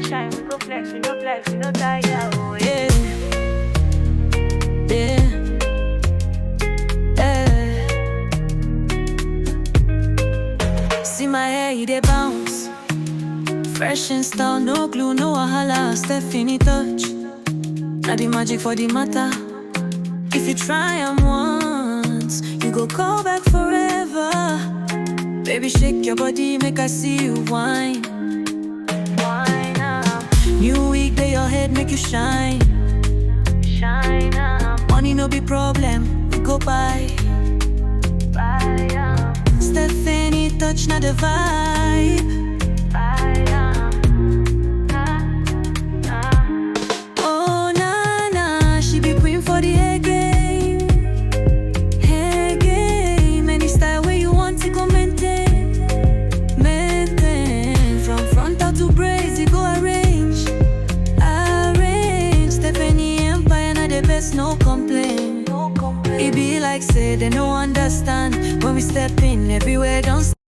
go shine, we go flex, we no flex, we no die, yeah, oh yeah. Yeah, yeah. See my hair, they bounce. Fresh in style, no glue, no wahala. Stephanie touch. Now the magic for the matter. If you try 'em once, you go call back forever. Baby, shake your body, make I see you whine. Wine up, New week, day your head, make you shine. shine up, Money no be problem, we go buy. buy up, Stephanie touch, now the vibe. buy up, Oh na na, she be queen for the hair game. Hair game, any style where you want to go maintain. Maintain, from front out to braids, you go arrange. Arrange, Stephanie Empire, now the best, no complaint. no complaint. It be like say they no understand. When we step in, everywhere don't